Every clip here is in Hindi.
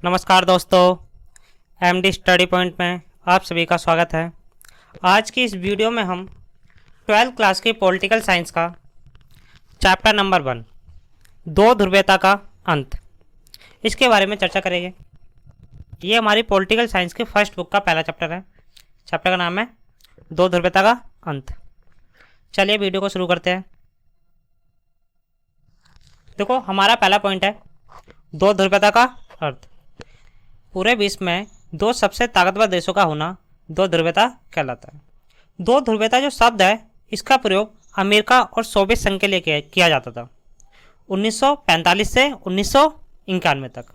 नमस्कार दोस्तों, एमडी स्टडी पॉइंट में आप सभी का स्वागत है। आज की इस वीडियो में हम 12th क्लास की पॉलिटिकल साइंस का चैप्टर नंबर 1 दो ध्रुवीयता का अंत, इसके बारे में चर्चा करेंगे। ये हमारी पॉलिटिकल साइंस की फर्स्ट बुक का पहला चैप्टर है। चैप्टर का नाम है दो ध्रुवीयता का अंत। चलिए वीडियो को शुरू करते हैं। देखो, हमारा पहला पॉइंट है दो ध्रुवीयता का अर्थ। पूरे विश्व में दो सबसे ताकतवर देशों का होना दो ध्रुवीयता कहलाता है। दो ध्रुवीयता जो शब्द है, इसका प्रयोग अमेरिका और सोवियत संघ के लिए किया जाता था 1945 से 1991 तक।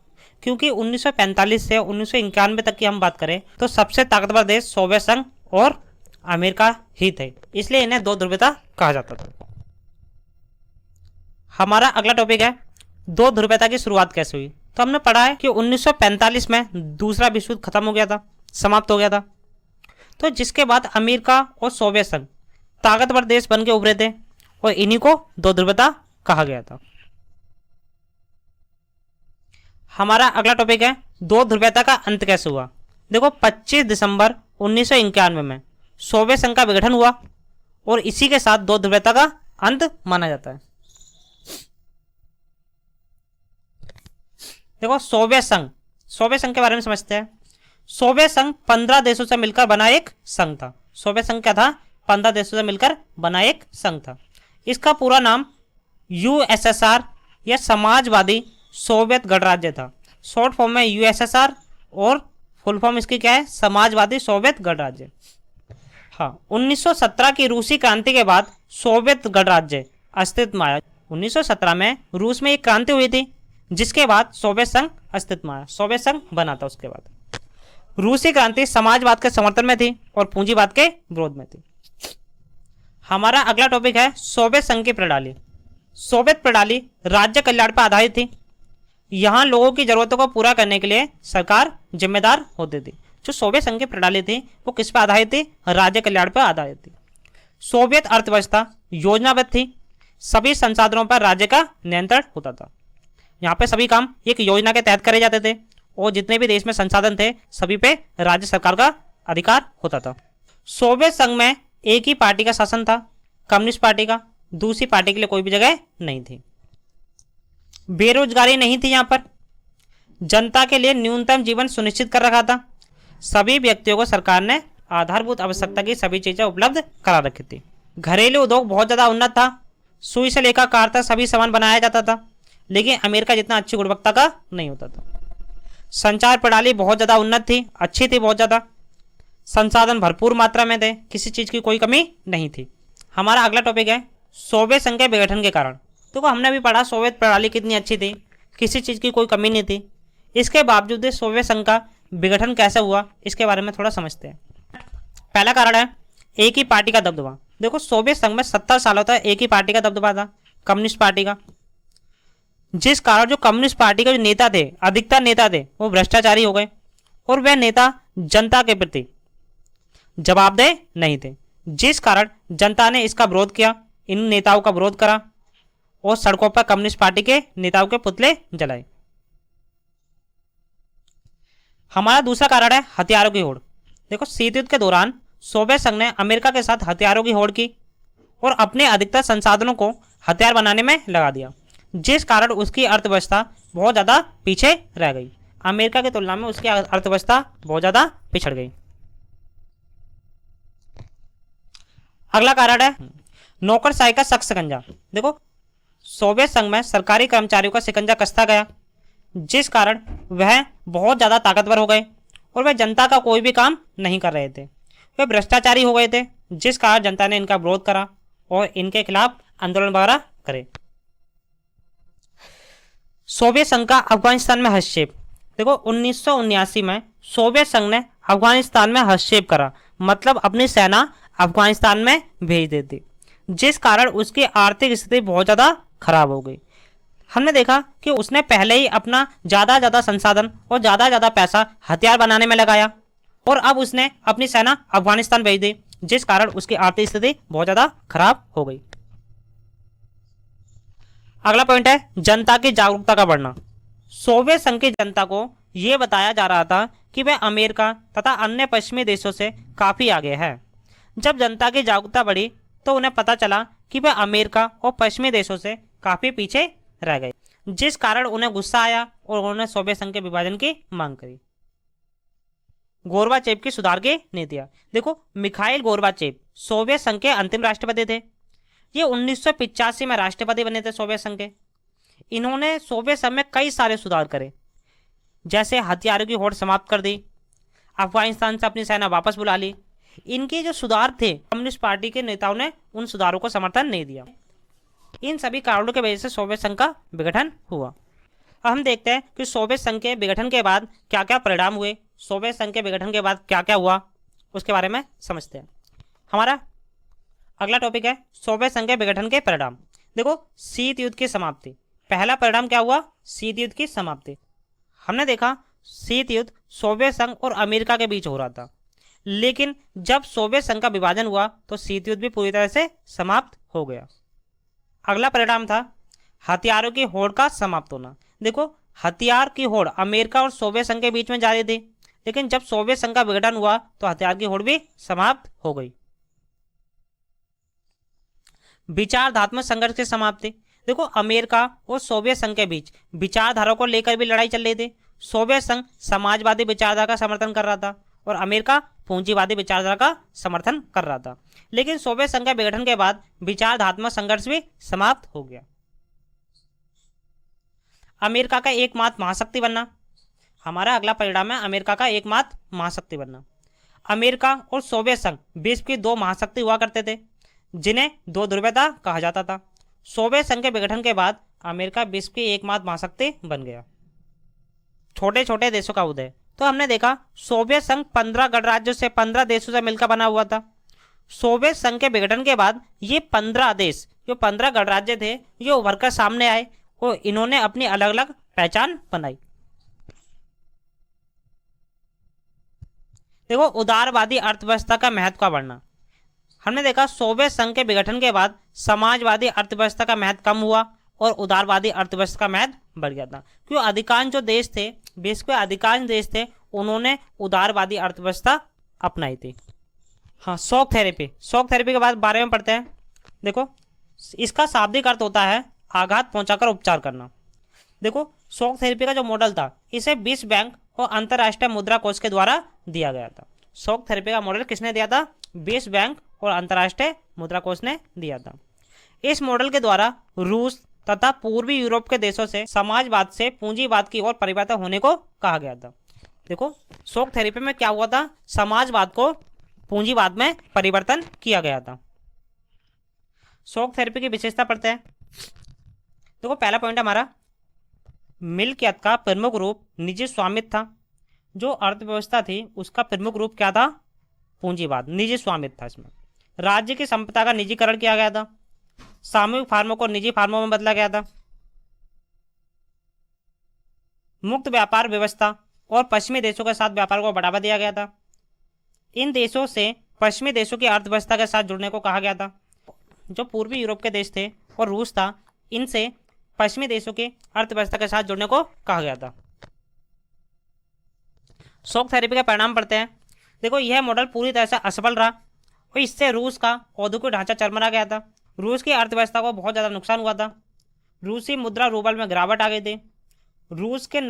क्योंकि 1945 से 1991 तक की हम बात करें तो सबसे ताकतवर देश सोवियत संघ और अमेरिका ही थे, इसलिए इन्हें दो ध्रुवीयता कहा जाता था। हमारा अगला टॉपिक है दो ध्रुवीयता की शुरुआत कैसे हुई। तो हमने पढ़ा है कि 1945 में दूसरा विश्व युद्ध खत्म हो गया था, समाप्त हो गया था। तो जिसके बाद अमेरिका और सोवियत संघ ताकतवर देश बन के उभरे थे और इन्हीं को दो ध्रुवीयता कहा गया था। हमारा अगला टॉपिक है दो ध्रुवीयता का अंत कैसे हुआ। देखो, 25 दिसंबर 1991 में सोवियत संघ का विघटन हुआ और इसी के साथ दो ध्रुवीयता का अंत माना जाता है। देखो, सोवियत संघ के बारे में समझते हैं। सोवियत संघ 15 देशों से मिलकर बना एक संघ था। सोवियत संघ क्या था? 15 देशों से मिलकर बना एक संघ था। इसका पूरा नाम यूएसएसआर या समाजवादी सोवियत गणराज्य था। शॉर्ट फॉर्म में यूएसएसआर और फुल फॉर्म इसकी क्या है? समाजवादी सोवियत गणराज्य। हाँ, 1917 की रूसी क्रांति के बाद सोवियत गणराज्य अस्तित्व में आया। 1917 में रूस में एक क्रांति हुई थी, जिसके बाद सोवियत संघ अस्तित्व में आया, सोवियत संघ बना था। उसके बाद रूसी क्रांति समाजवाद के समर्थन में थी और पूंजीवाद के विरोध में थी। हमारा अगला टॉपिक है सोवियत संघ की प्रणाली। सोवियत प्रणाली राज्य कल्याण पर आधारित थी। यहाँ लोगों की जरूरतों को पूरा करने के लिए सरकार जिम्मेदार होती थी। जो सोवियत संघ की प्रणाली थी वो किस पर आधारित थी? राज्य कल्याण पर आधारित थी। सोवियत अर्थव्यवस्था योजनाबद्ध थी। सभी संसाधनों पर राज्य का नियंत्रण होता था। यहाँ पे सभी काम एक योजना के तहत करे जाते थे और जितने भी देश में संसाधन थे सभी पे राज्य सरकार का अधिकार होता था। सोवियत संघ में एक ही पार्टी का शासन था, कम्युनिस्ट पार्टी का। दूसरी पार्टी के लिए कोई भी जगह नहीं थी। बेरोजगारी नहीं थी। यहाँ पर जनता के लिए न्यूनतम जीवन सुनिश्चित कर रखा था। सभी व्यक्तियों को सरकार ने आधारभूत आवश्यकता की सभी चीजें उपलब्ध करा रखी थी। घरेलू उद्योग बहुत ज्यादा उन्नत था। सुई से लेकर कार तक सभी सामान बनाया जाता था, लेकिन अमेरिका जितना अच्छी गुणवत्ता का नहीं होता था। संचार प्रणाली बहुत ज़्यादा उन्नत थी, अच्छी थी बहुत ज़्यादा। संसाधन भरपूर मात्रा में थे, किसी चीज़ की कोई कमी नहीं थी। हमारा अगला टॉपिक है सोवियत संघ के विघटन के कारण। तो हमने भी पढ़ा सोवियत प्रणाली कितनी अच्छी थी, किसी चीज़ की कोई कमी नहीं थी। इसके बावजूद सोवियत संघ का विघटन कैसे हुआ, इसके बारे में थोड़ा समझते हैं। पहला कारण है एक ही पार्टी का दबदबा। देखो, सोवियत संघ में 70 सालों तक एक ही पार्टी का दबदबा था, कम्युनिस्ट पार्टी का। जिस कारण जो कम्युनिस्ट पार्टी के जो नेता थे, अधिकतर नेता थे, वो भ्रष्टाचारी हो गए और वह नेता जनता के प्रति जवाबदेह नहीं थे। जिस कारण जनता ने इसका विरोध किया, इन नेताओं का विरोध करा और सड़कों पर कम्युनिस्ट पार्टी के नेताओं के पुतले जलाए। हमारा दूसरा कारण है हथियारों की होड़। देखो, शीत युद्ध के दौरान सोवियत संघ ने अमेरिका के साथ हथियारों की होड़ की और अपने अधिकतर संसाधनों को हथियार बनाने में लगा दिया, जिस कारण उसकी अर्थव्यवस्था बहुत ज़्यादा पीछे रह गई। अमेरिका की तुलना में उसकी अर्थव्यवस्था बहुत ज़्यादा पिछड़ गई। अगला कारण है नौकरशाही का सख्त शिकंजा। देखो, सोवियत संघ में सरकारी कर्मचारियों का शिकंजा कसता गया, जिस कारण वह बहुत ज़्यादा ताकतवर हो गए और वह जनता का कोई भी काम नहीं कर रहे थे। वे भ्रष्टाचारी हो गए थे, जिस कारण जनता ने इनका विरोध करा और इनके खिलाफ आंदोलन वगैरह करे। सोवियत संघ का अफगानिस्तान में हस्तक्षेप। देखो, 1979 में सोवियत संघ ने अफगानिस्तान में हस्तक्षेप करा, मतलब अपनी सेना अफगानिस्तान में भेज देती, जिस कारण उसकी आर्थिक स्थिति बहुत ज़्यादा खराब हो गई। हमने देखा कि उसने पहले ही अपना ज़्यादा संसाधन और ज़्यादा पैसा हथियार बनाने में लगाया और अब उसने अपनी सेना अफगानिस्तान भेज दी, जिस कारण उसकी आर्थिक स्थिति बहुत ज़्यादा खराब हो गई। अगला पॉइंट है जनता की जागरूकता का बढ़ना। सोवियत संघ की जनता को ये बताया जा रहा था कि वह अमेरिका तथा अन्य पश्चिमी देशों से काफ़ी आगे है। जब जनता की जागरूकता बढ़ी तो उन्हें पता चला कि वह अमेरिका और पश्चिमी देशों से काफ़ी पीछे रह गए, जिस कारण उन्हें गुस्सा आया और उन्होंने सोवियत संघ के विभाजन की मांग करी। गोर्बाचेव की सुधार की नीतियां। देखो, मिखाइल गोर्बाचेव सोवियत संघ के अंतिम राष्ट्रपति थे। ये 1985 में राष्ट्रपति बने थे सोवियत संघ के। इन्होंने सोवियत संघ में कई सारे सुधार करे, जैसे हथियारों की होड़ समाप्त कर दी, अफगानिस्तान से अपनी सेना वापस बुला ली। इनके जो सुधार थे, कम्युनिस्ट पार्टी के नेताओं ने उन सुधारों को समर्थन नहीं दिया। इन सभी कारणों की वजह से सोवियत संघ का विघटन हुआ। अब हम देखते हैं कि सोवियत संघ के विघटन के बाद क्या क्या परिणाम हुए, सोवियत संघ के विघटन के बाद क्या क्या हुआ, उसके बारे में समझते हैं। हमारा अगला टॉपिक है सोवियत संघ के विघटन के परिणाम। देखो, शीत युद्ध की समाप्ति। पहला परिणाम क्या हुआ? शीत युद्ध की समाप्ति। हमने देखा शीत युद्ध सोवियत संघ और अमेरिका के बीच हो रहा था, लेकिन जब सोवियत संघ का विभाजन हुआ तो शीत युद्ध भी पूरी तरह से समाप्त हो गया। अगला परिणाम था हथियारों की होड़ का समाप्त होना। देखो, हथियार की होड़ अमेरिका और सोवियत संघ के बीच में जारी थी, लेकिन जब सोवियत संघ का विघटन हुआ तो हथियार की होड़ भी समाप्त हो गई। विचारधात्मक संघर्ष की समाप्ति। देखो, अमेरिका और सोवियत संघ के बीच विचारधारा को लेकर भी लड़ाई चल रही थी। सोवियत संघ समाजवादी विचारधारा का समर्थन कर रहा था और अमेरिका पूंजीवादी विचारधारा का समर्थन कर रहा था, लेकिन सोवियत संघ के विघटन के बाद विचारधात्मक संघर्ष भी समाप्त हो गया। अमेरिका का एकमात्र महाशक्ति बनना। हमारा अगला परिणाम है अमेरिका का एकमात्र महाशक्ति बनना। अमेरिका और सोवियत संघ विश्व की दो महाशक्ति हुआ करते थे, जिन्हें दो ध्रुवता कहा जाता था। सोवियत संघ के विघटन के बाद अमेरिका विश्व की एकमात्र महाशक्ति बन गया। छोटे छोटे देशों का उदय। तो हमने देखा सोवियत संघ 15 गणराज्यों से 15 देशों से मिलकर बना हुआ था। सोवियत संघ के विघटन के बाद ये 15 देश, जो 15 गणराज्य थे, ये उभर कर सामने आए और इन्होंने अपनी अलग अलग पहचान बनाई। देखो, उदारवादी अर्थव्यवस्था का महत्व का बढ़ना। हमने देखा सोवियत संघ के विघटन के बाद समाजवादी अर्थव्यवस्था का महत्व कम हुआ और उदारवादी अर्थव्यवस्था का महत्व बढ़ गया था, क्योंकि अधिकांश जो देश थे, विश्व के अधिकांश देश थे, उन्होंने उदारवादी अर्थव्यवस्था अपनाई थी। हाँ, शॉक थेरेपी। शॉक थेरेपी के बारे में पढ़ते हैं। देखो, इसका शाब्दिक अर्थ होता है आघात पहुंचाकर उपचार करना। देखो, शॉक थेरेपी का जो मॉडल था, इसे विश्व बैंक और अंतर्राष्ट्रीय मुद्रा कोष के द्वारा दिया गया था। शॉक थेरेपी का मॉडल किसने दिया था? विश्व बैंक और अंतर्राष्ट्रीय मुद्रा कोष ने दिया था। इस मॉडल के द्वारा रूस तथा पूर्वी यूरोप के देशों से समाजवाद से पूंजीवाद की ओर परिवर्तन होने को कहा गया था। देखो, शॉक थेरेपी में क्या हुआ था? समाजवाद को पूंजीवाद में परिवर्तन किया गया था। शॉक थेरेपी की विशेषता पढ़ते हैं। देखो, पहला पॉइंट हमारा मिल्कियत का प्रमुख रूप निजी स्वामित्व था। जो अर्थव्यवस्था थी उसका प्रमुख रूप क्या था? पूंजीवाद, निजी स्वामित्व था। इसमें राज्य की संपदा का निजीकरण किया गया था। सामूहिक फार्मों को निजी फार्मों में बदला गया था। मुक्त व्यापार व्यवस्था और पश्चिमी देशों के साथ व्यापार को बढ़ावा दिया गया था। इन देशों से पश्चिमी देशों की अर्थव्यवस्था के साथ जुड़ने को कहा गया था। जो पूर्वी यूरोप के देश थे और रूस था, इनसे पश्चिमी देशों की अर्थव्यवस्था के साथ जुड़ने को कहा गया था। शॉक थेरेपी का परिणाम पढ़ते हैं। देखो, यह मॉडल पूरी तरह से असफल रहा और इससे रूस का औद्योगिक ढांचा चरमरा गया था। रूस की अर्थव्यवस्था को बहुत ज़्यादा नुकसान हुआ था। रूसी मुद्रा रूबल में गिरावट आ गई थी। रूस के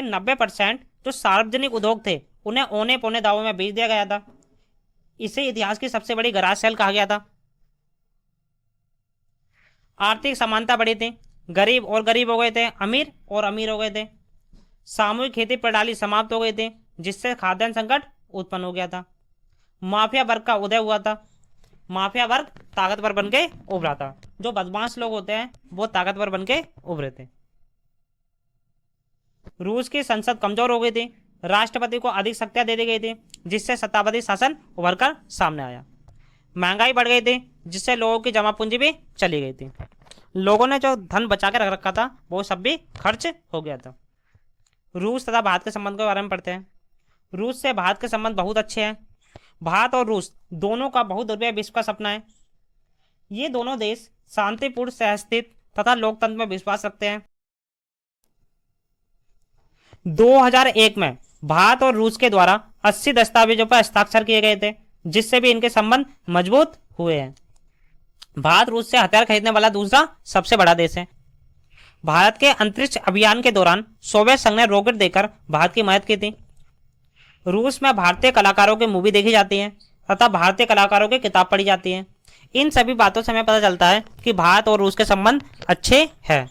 90% जो सार्वजनिक उद्योग थे, उन्हें औने पौने दावों में बेच दिया गया था। इसे इतिहास की सबसे बड़ी गराज सेल कहा गया था। आर्थिक समानता बढ़ी थी। गरीब और गरीब हो गए थे, अमीर और अमीर हो गए थे। सामूहिक खेती प्रणाली समाप्त हो गई थी, जिससे खाद्यान्न संकट उत्पन्न हो गया था। माफिया वर्ग का उदय हुआ था। माफिया वर्ग ताकतवर बन के उभरा था। जो बदमाश लोग होते हैं वो ताकतवर बन के उभरे थे। रूस की संसद कमजोर हो गई थी। राष्ट्रपति को अधिक शक्तियां दे दी गई थी, जिससे सत्तावादी शासन उभरकर सामने आया। महंगाई बढ़ गई थी, जिससे लोगों की जमा पूंजी भी चली गई थी। लोगों ने जो धन बचा के रख रखा था वो सब भी खर्च हो गया था। रूस तथा भारत के संबंध के बारे में पढ़ते हैं। रूस से भारत के संबंध बहुत अच्छे हैं। भारत और रूस दोनों का बहुध्रुवीय विश्व का सपना है। ये दोनों देश शांतिपूर्ण, सहस्थित तथा लोकतंत्र में विश्वास रखते हैं। 2001 में भारत और रूस के द्वारा 80 दस्तावेजों पर हस्ताक्षर किए गए थे, जिससे भी इनके संबंध मजबूत हुए हैं। भारत रूस से हथियार खरीदने वाला दूसरा सबसे बड़ा देश है। भारत के अंतरिक्ष अभियान के दौरान सोवियत संघ ने रॉकेट देकर भारत की मदद की थी। रूस में भारतीय कलाकारों की मूवी देखी जाती है तथा भारतीय कलाकारों की किताब पढ़ी जाती है। इन सभी बातों से हमें पता चलता है कि भारत और रूस के संबंध अच्छे हैं।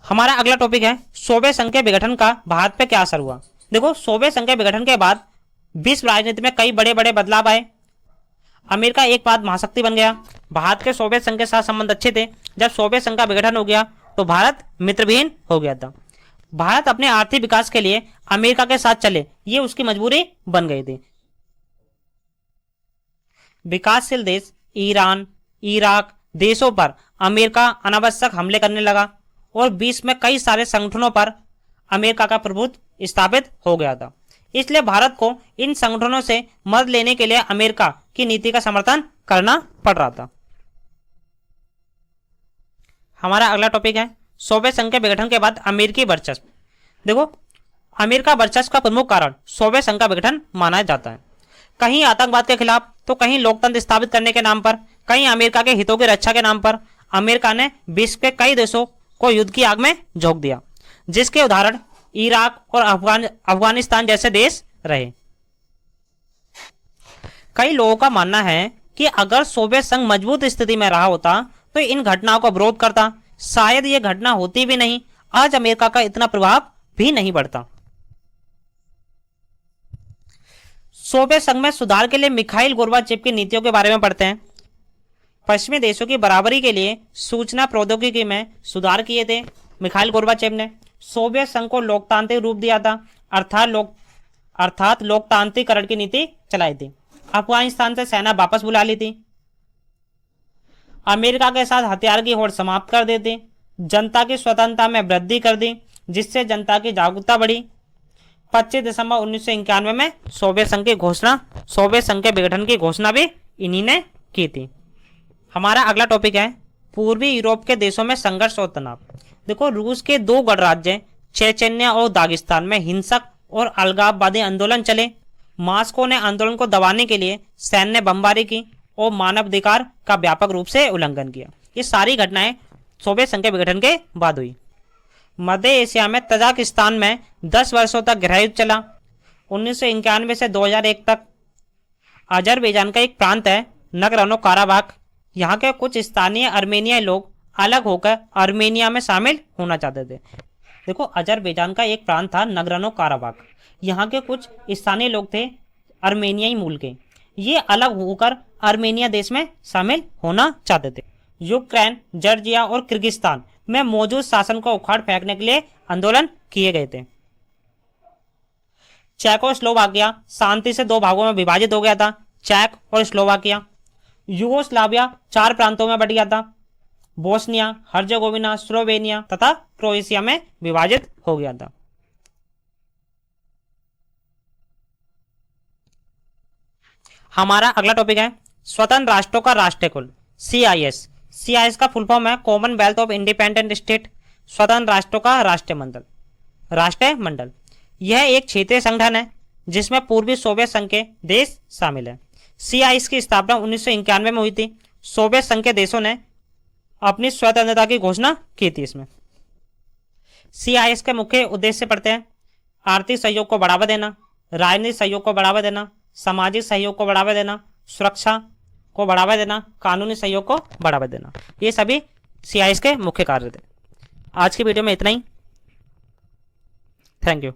हमारा अगला टॉपिक है सोवियत संघ के विघटन का भारत पे क्या असर हुआ। देखो, सोवियत संघ के विघटन के बाद विश्व राजनीति में कई बड़े बड़े बदलाव आए। अमेरिका एक बाद महाशक्ति बन गया। भारत के सोवियत संघ के साथ संबंध अच्छे थे। जब सोवियत संघ का विघटन हो गया तो भारत मित्रविहीन हो गया था। भारत अपने आर्थिक विकास के लिए अमेरिका के साथ चले, ये उसकी मजबूरी बन गई थी। विकासशील देश ईरान, इराक देशों पर अमेरिका अनावश्यक हमले करने लगा और विश्व में कई सारे संगठनों पर अमेरिका का प्रभुत्व स्थापित हो गया था। इसलिए भारत को इन संगठनों से मदद लेने के लिए अमेरिका की नीति का समर्थन करना पड़ रहा था। हमारा अगला टॉपिक है सोवियत संघ के विघटन के बाद अमेरिकी वर्चस्व। देखो, अमेरिका वर्चस्व का प्रमुख कारण सोवियत संघ का विघटन माना जाता है। कहीं आतंकवाद के खिलाफ तो कहीं लोकतंत्र स्थापित करने के नाम पर, कहीं अमेरिका के हितों की रक्षा के नाम पर अमेरिका ने विश्व के कई देशों को युद्ध की आग में झोंक दिया, जिसके उदाहरण इराक और अफगानिस्तान जैसे देश रहे। कई लोगों का मानना है कि अगर सोवियत संघ मजबूत स्थिति में रहा होता तो इन घटनाओं का विरोध करता, शायद ये घटना होती भी नहीं, आज अमेरिका का इतना प्रभाव भी नहीं बढ़ता। सोवियत संघ में सुधार के लिए मिखाइल गोर्बाचेव की नीतियों के बारे में पढ़ते हैं। पश्चिमी देशों की बराबरी के लिए सूचना प्रौद्योगिकी में सुधार किए थे मिखाइल गोर्बाचेव ने। सोवियत संघ को लोकतांत्रिक रूप दिया था, अर्थात लोकतांत्रिकरण की नीति चलाई थी। अफगानिस्तान से सेना वापस बुला ली थी। अमेरिका के साथ हथियार की होड़ समाप्त कर दी थी। जनता की स्वतंत्रता में वृद्धि कर दी, जिससे जनता की जागरूकता बढ़ी। 25 दिसंबर 1991 में सोवियत संघ के विघटन की घोषणा भी इन्हीं ने की थी। हमारा अगला टॉपिक है पूर्वी यूरोप के देशों में संघर्ष और तनाव। देखो, रूस के 2 गणराज्य चेचन्या और दागिस्तान में हिंसक और अलगाववादी आंदोलन चले। मास्को ने आंदोलन को दबाने के लिए सैन्य बमबारी की और मानवाधिकार का व्यापक रूप से उल्लंघन किया। ये सारी घटनाएं सोवियत संघ के विघटन के बाद हुई। मध्य एशिया में तजाकिस्तान में 10 वर्षों तक गृहयुद्ध चला। 1991 से 2001 तक अजरबैजान का एक प्रांत है नगरनो काराबाख। यहाँ के कुछ स्थानीय अर्मेनियाई लोग अलग होकर अर्मेनिया में शामिल होना चाहते थे। देखो, अजरबैजान का एक प्रांत था नगरनो काराबाख। यहाँ के कुछ स्थानीय लोग थे अर्मेनियाई मूल के, ये अलग होकर अर्मेनिया देश में शामिल होना चाहते थे। यूक्रेन, जॉर्जिया और किर्गिस्तान में मौजूद शासन को उखाड़ फेंकने के लिए आंदोलन किए गए थे। चेकोस्लोवाकिया शांति से 2 भागों में विभाजित हो गया था, चेक और स्लोवाकिया। यूगोस्लाविया 4 प्रांतों में बट गया था, बोस्निया, हर्जेगोविना, स्लोवेनिया तथा क्रोएशिया में विभाजित हो गया था। हमारा अगला टॉपिक है स्वतंत्र राष्ट्रों का राष्ट्रीय कुल, CIS। CIS का फुल फॉर्म है कॉमनवेल्थ ऑफ इंडिपेंडेंट स्टेट, स्वतंत्र राष्ट्रों का राष्ट्रीय मंडल। यह एक क्षेत्रीय संगठन है जिसमें पूर्वी सोवियत संघ के देश शामिल है। CIS की स्थापना 1991 में हुई थी। सोवियत संघ के देशों ने अपनी स्वतंत्रता की घोषणा की थी। इसमें CIS के मुख्य उद्देश्य पढ़ते हैं आर्थिक सहयोग को बढ़ावा देना, राजनीतिक सहयोग को बढ़ावा देना, सामाजिक सहयोग को बढ़ावा देना, सुरक्षा को बढ़ावा देना, कानूनी सहयोग को बढ़ावा देना। ये सभी CIS के मुख्य कार्य थे। आज की वीडियो में इतना ही। Thank you.